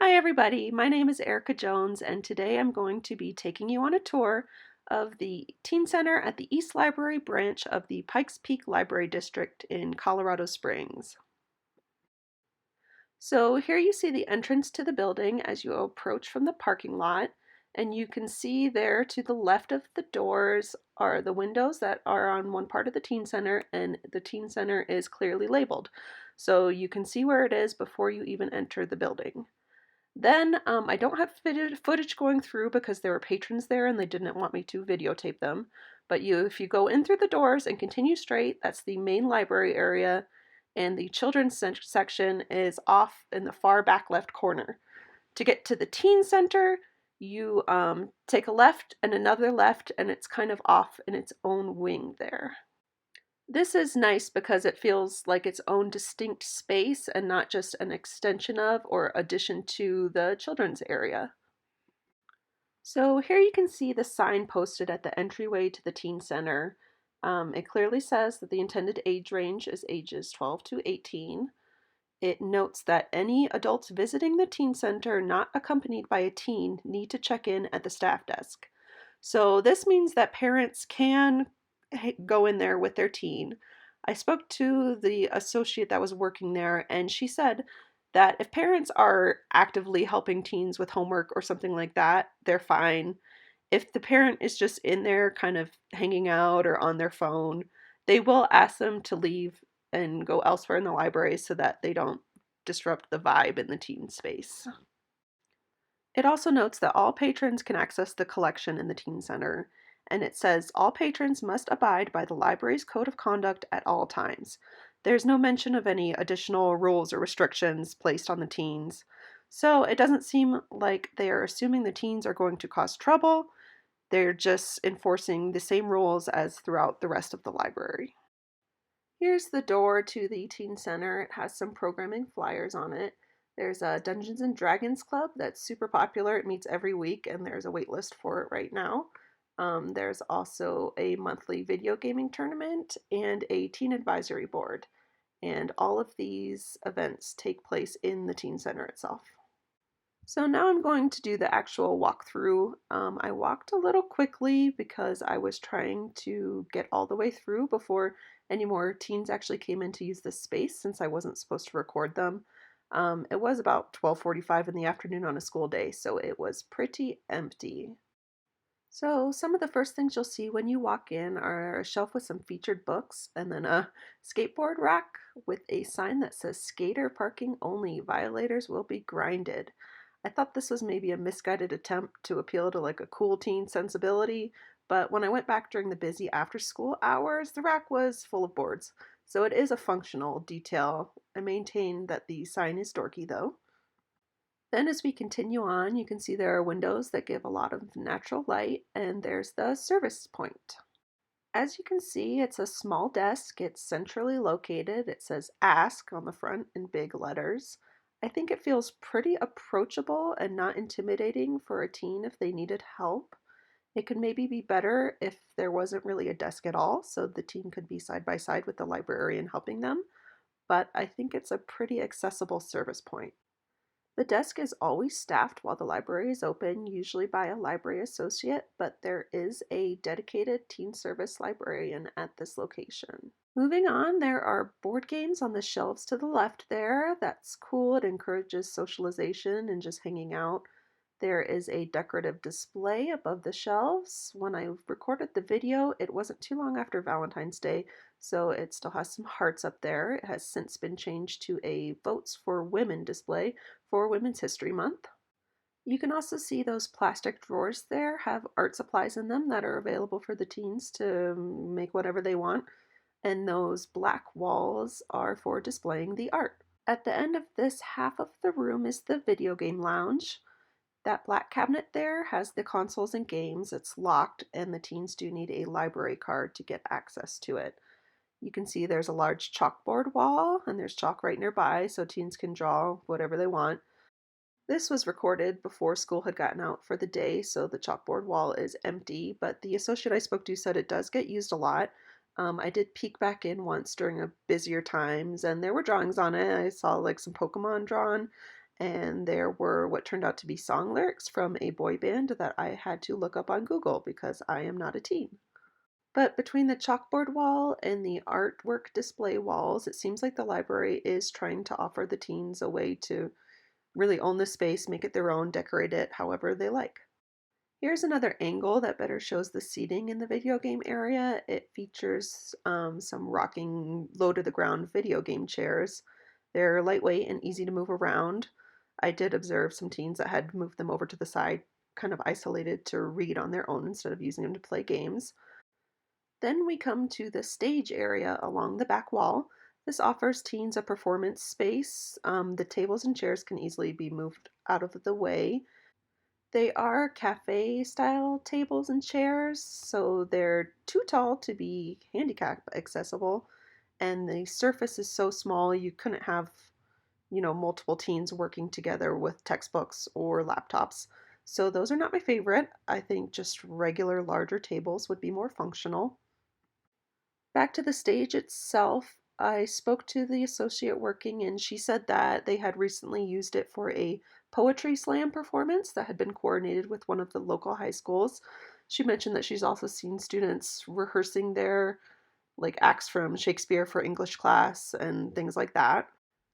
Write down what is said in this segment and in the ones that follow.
Hi everybody, my name is Erica Jones and today I'm going to be taking you on a tour of the Teen Center at the East Library branch of the Pikes Peak Library District in Colorado Springs. So here you see the entrance to the building as you approach from the parking lot, and you can see there to the left of the doors are the windows that are on one part of the Teen Center, and the Teen Center is clearly labeled. So you can see where it is before you even enter the building. Then I don't have footage going through because there were patrons there and they didn't want me to videotape them. But if you go in through the doors and continue straight, that's the main library area, and the children's section is off in the far back left corner. To get to the teen center, you take a left and another left, and it's kind of off in its own wing there. This is nice because it feels like its own distinct space and not just an extension of or addition to the children's area. So here you can see the sign posted at the entryway to the teen center. It clearly says that the intended age range is ages 12 to 18. It notes that any adults visiting the teen center not accompanied by a teen need to check in at the staff desk. So this means that parents can go in there with their teen. I spoke to the associate that was working there, and she said that if parents are actively helping teens with homework or something like that, they're fine. If the parent is just in there kind of hanging out or on their phone, they will ask them to leave and go elsewhere in the library so that they don't disrupt the vibe in the teen space. It also notes that all patrons can access the collection in the Teen Center, and it says all patrons must abide by the library's code of conduct at all times. There's no mention of any additional rules or restrictions placed on the teens, so it doesn't seem like they are assuming the teens are going to cause trouble. They're just enforcing the same rules as throughout the rest of the library. Here's the door to the Teen Center. It has some programming flyers on it. There's a Dungeons and Dragons Club that's super popular. It meets every week, and there's a wait list for it right now. There's also a monthly video gaming tournament and a teen advisory board. And all of these events take place in the Teen Center itself. So now I'm going to do the actual walkthrough. I walked a little quickly because I was trying to get all the way through before any more teens actually came in to use this space since I wasn't supposed to record them. It was about 12:45 in the afternoon on a school day, so it was pretty empty. So some of the first things you'll see when you walk in are a shelf with some featured books and then a skateboard rack with a sign that says skater parking only, violators will be grinded. I thought this was maybe a misguided attempt to appeal to like a cool teen sensibility, but when I went back during the busy after school hours, the rack was full of boards. So it is a functional detail. I maintain that the sign is dorky though. Then as we continue on, you can see there are windows that give a lot of natural light, and there's the service point. As you can see, it's a small desk. It's centrally located. It says Ask on the front in big letters. I think it feels pretty approachable and not intimidating for a teen if they needed help. It could maybe be better if there wasn't really a desk at all, so the teen could be side by side with the librarian helping them, but I think it's a pretty accessible service point. The desk is always staffed while the library is open, usually by a library associate, but there is a dedicated teen service librarian at this location. Moving on, there are board games on the shelves to the left there. That's cool. It encourages socialization and just hanging out. There is a decorative display above the shelves. When I recorded the video, it wasn't too long after Valentine's Day, so it still has some hearts up there. It has since been changed to a Votes for Women display for Women's History Month. You can also see those plastic drawers there have art supplies in them that are available for the teens to make whatever they want, and those black walls are for displaying the art. At the end of this half of the room is the video game lounge. That black cabinet there has the consoles and games. It's locked, and the teens do need a library card to get access to it. You can see there's a large chalkboard wall, and there's chalk right nearby, so teens can draw whatever they want. This was recorded before school had gotten out for the day, so the chalkboard wall is empty, but the associate I spoke to said it does get used a lot. I did peek back in once during a busier times, and there were drawings on it. I saw like some Pokemon drawn, And there were what turned out to be song lyrics from a boy band that I had to look up on Google because I am not a teen. But between the chalkboard wall and the artwork display walls, it seems like the library is trying to offer the teens a way to really own the space, make it their own, decorate it however they like. Here's another angle that better shows the seating in the video game area. It features some rocking, low to the ground video game chairs. They're lightweight and easy to move around. I did observe some teens that had moved them over to the side, kind of isolated to read on their own instead of using them to play games. Then we come to the stage area along the back wall. This offers teens a performance space. The tables and chairs can easily be moved out of the way. They are cafe style tables and chairs, so they're too tall to be handicap accessible, and the surface is so small you couldn't have, multiple teens working together with textbooks or laptops. So those are not my favorite. I think just regular larger tables would be more functional. Back to the stage itself, I spoke to the associate working, and she said that they had recently used it for a poetry slam performance that had been coordinated with one of the local high schools. She mentioned that she's also seen students rehearsing their like acts from Shakespeare for English class and things like that.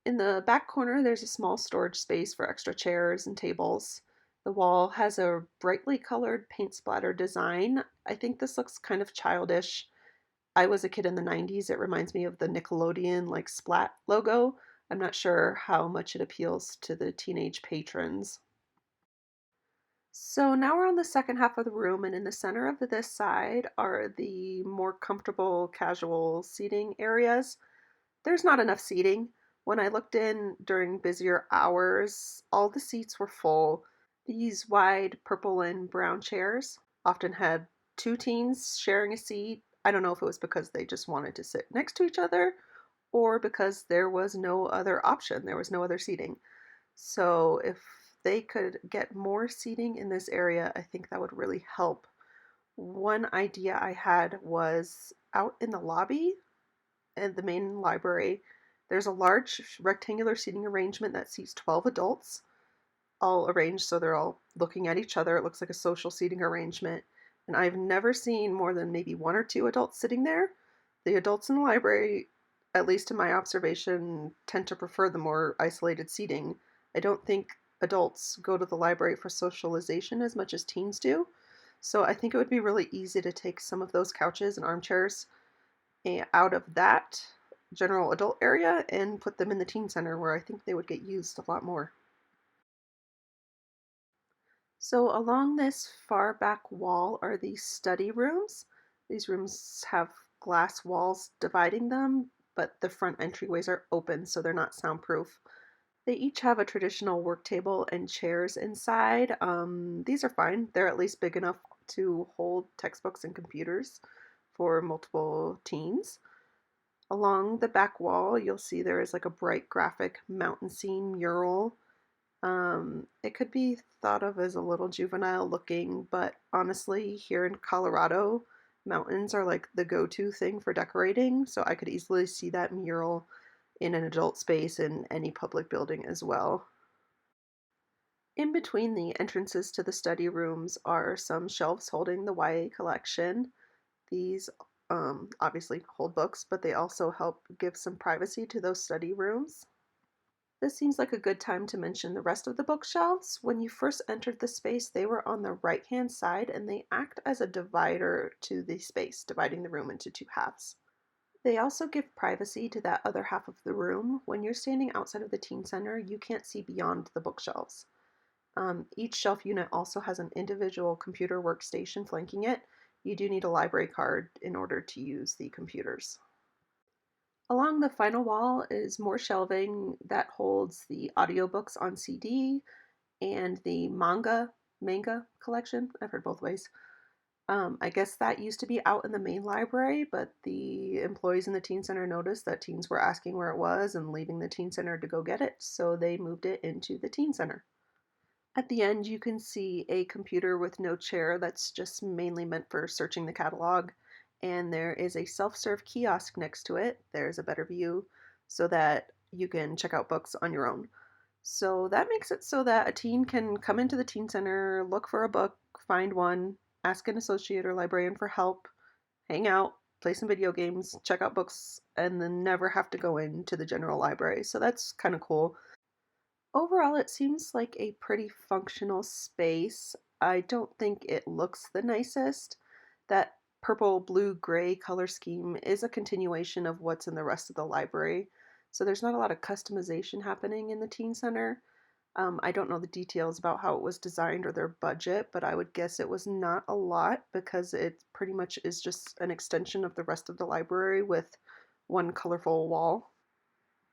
In the back corner, there's a small storage space for extra chairs and tables. The wall has a brightly colored paint splatter design. I think this looks kind of childish. I was a kid in the 90s. It reminds me of the Nickelodeon like Splat logo. I'm not sure how much it appeals to the teenage patrons. So now we're on the second half of the room, and in the center of this side are the more comfortable casual seating areas. There's not enough seating. When I looked in during busier hours, all the seats were full. These wide purple and brown chairs often had two teens sharing a seat. I don't know if it was because they just wanted to sit next to each other or because there was no other option. There was no other seating. So if they could get more seating in this area, I think that would really help. One idea I had was out in the lobby at the main library. There's a large rectangular seating arrangement that seats 12 adults, all arranged so they're all looking at each other. It looks like a social seating arrangement. And I've never seen more than maybe one or two adults sitting there. The adults in the library, at least in my observation, tend to prefer the more isolated seating. I don't think adults go to the library for socialization as much as teens do. So I think it would be really easy to take some of those couches and armchairs out of that general adult area and put them in the teen center where I think they would get used a lot more. So along this far back wall are these study rooms. These rooms have glass walls dividing them, but the front entryways are open, so they're not soundproof. They each have a traditional work table and chairs inside. These are fine. They're at least big enough to hold textbooks and computers for multiple teens. Along the back wall, you'll see there is like a bright graphic mountain scene mural. It could be thought of as a little juvenile looking, but honestly, here in Colorado, mountains are like the go-to thing for decorating, so I could easily see that mural in an adult space in any public building as well. In between the entrances to the study rooms are some shelves holding the YA collection. These obviously hold books, but they also help give some privacy to those study rooms. This seems like a good time to mention the rest of the bookshelves. When you first entered the space, they were on the right-hand side and they act as a divider to the space, dividing the room into two halves. They also give privacy to that other half of the room. When you're standing outside of the teen center, you can't see beyond the bookshelves. Each shelf unit also has an individual computer workstation flanking it. You do need a library card in order to use the computers. Along the final wall is more shelving that holds the audiobooks on CD and the manga collection. I've heard both ways. I guess that used to be out in the main library, but the employees in the teen center noticed that teens were asking where it was and leaving the teen center to go get it, so they moved it into the teen center. At the end, you can see a computer with no chair that's just mainly meant for searching the catalog, and there is a self-serve kiosk next to it. There's a better view so that you can check out books on your own. So that makes it so that a teen can come into the teen center, look for a book, find one, ask an associate or librarian for help, hang out, play some video games, check out books, and then never have to go into the general library. So that's kind of cool. Overall, it seems like a pretty functional space. I don't think it looks the nicest. That purple, blue, gray color scheme is a continuation of what's in the rest of the library. So there's not a lot of customization happening in the teen center. I don't know the details about how it was designed or their budget, but I would guess it was not a lot because it pretty much is just an extension of the rest of the library with one colorful wall.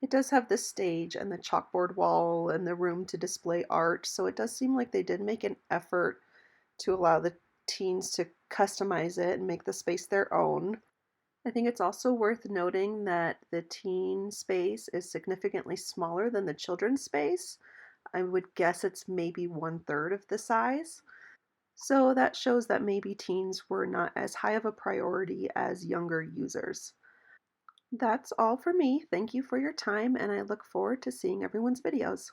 It does have the stage and the chalkboard wall and the room to display art, so it does seem like they did make an effort to allow the teens to customize it and make the space their own. I think it's also worth noting that the teen space is significantly smaller than the children's space. I would guess it's maybe 1/3 of the size. So that shows that maybe teens were not as high of a priority as younger users. That's all for me. Thank you for your time, and I look forward to seeing everyone's videos.